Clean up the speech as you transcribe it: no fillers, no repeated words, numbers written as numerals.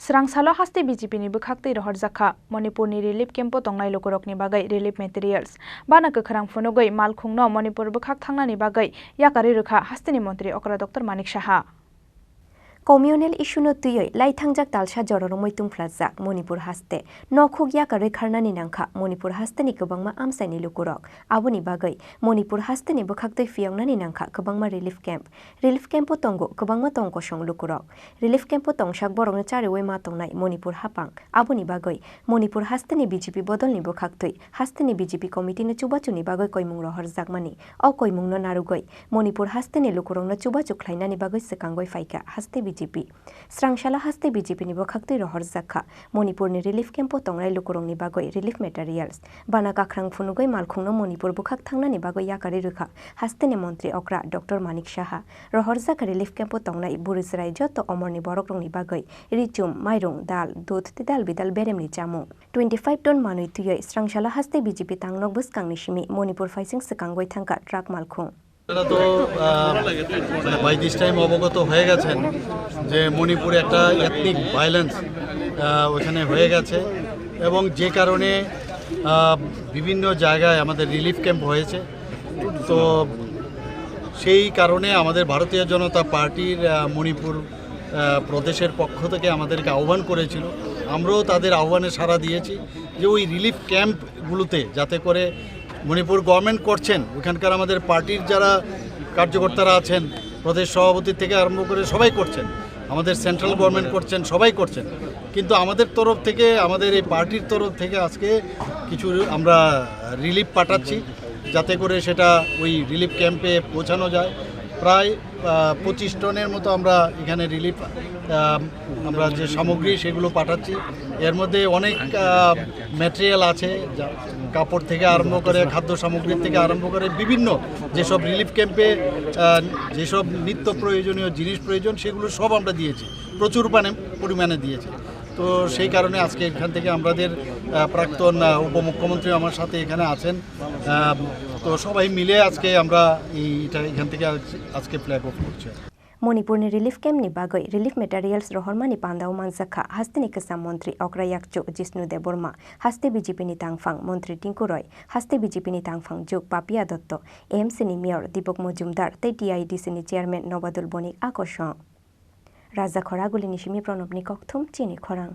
Srangsalo haste BJP ni bukhaktei rohor jakha Manipur ni relief camp tongnai lokorok ni bagai relief materials bana kwkhrang phunugoi malkhungno Manipur bukhak thangnani bagai yakari rukha haste ni mantri Okra Dr Manik Saha Communal issue no tuyoi laithangjak talsa jororomoi tungflajak Manipur haste nokhuk yakare kharnani nangkha Manipur haste ni kwbangma amsaini lukurok aboni bagai Manipur haste ni bukhaktei fiyangnani nangkha kwbangma relief camp tongo kwbangma tongkosong lukurok relief camp tongsak borokno chariwai ma tongnai Manipur hapang aboni bagai Manipur haste ni BJP bodol ni bukhaktei haste ni BJP committee no chubachuni bagai koimung rohor jakmani o koimung no narugoi Manipur haste ni lukurokno chubachuk khlainani bagai swkangoi faika haste BJP Srangsala haste BJP ni bukhaktei rohor jakha Manipur ni relief camp tongnai lukurokni bagoi relief materials bana kakrang phunugoi malkhungno Manipur bukhak thangnani bagoi yakari rukha haste ni mantri Okra Dr Manik Saha rohor jakha relief camp tongnai burisrai joto omorni borokrokni bagoi richum mairung dal dudh tidal bidal beremni chamung 25 ton manui tuyoi Srangsala haste BJP tangnok buskangni simi Manipur faising swkangoi thangka truck malkhung by this time অবগত হয়ে গেছেন যে মণিপুরে একটা ethnic violence ওখানে হয়ে গেছে এবং যে কারণে বিভিন্ন জায়গায় আমাদের রিলিফ ক্যাম্প হয়েছে তো সেই কারণে আমাদের ভারতীয় জনতা পার্টির মণিপুর প্রদেশের পক্ষ থেকে আমাদেরকে আহ্বান করেছিল আমরাও তাদের আহ্বানে সাড়া দিয়েছি যে ওই রিলিফ ক্যাম্পগুলোতে যাতে করে মণিপুর গভর্নমেন্ট করছেন ওখানকার আমাদের পার্টির যারা কার্যকর্তারা আছেন প্রদেশ সভাপতি থেকে আরম্ভ করে সবাই করছেন আমাদের সেন্ট্রাল গভর্নমেন্ট করছেন সবাই করছেন কিন্তু আমাদের তরফ থেকে আমাদের এই পার্টির তরফ থেকে আজকে কিছু আমরা রিলিফ পাঠাচ্ছি যাতে করে সেটা ওই রিলিফ ক্যাম্পে পৌঁছানো যায় প্রায় 25 টনের মতো আমরা এখানে রিলিফ আমরা যে সামগ্রী সেগুলো পাঠাচ্ছি এর মধ্যে অনেক ম্যাটেরিয়াল আছে কাপড় থেকে আরম্ভ করে খাদ্য সামগ্রী থেকে আরম্ভ করে বিভিন্ন যেসব রিলিফ ক্যাম্পে যেসব নিত্য প্রয়োজনীয় জিনিস প্রয়োজন সেগুলো সব আমরা দিয়েছি প্রচুর পরিমাণে দিয়েছি তো সেই কারণে আজকে এখান থেকে আমাদের প্রাক্তন উপমুখ্যমন্ত্রী আমার সাথে এখানে আছেন তো সবাই মিলে আজকে আমরা এইটা এখান থেকে আজকে ফ্ল্যাগ অফ করছি Manipur ni relief camp ni bagai relief materials rohormani pandau manjakha haste ni kasam mantri Okra Yakchu Jishnu Deborma haste BJP ni tangfang mantri Tinku Roy haste BJP ni tangfang Juk Papia Dotto AMC ni mayor Dipok Mojumdar tei TIDC ni chairman Nobadul Bonik Akoshong Raja Khoraguli ni simi Pranab ni kokthum chini khorang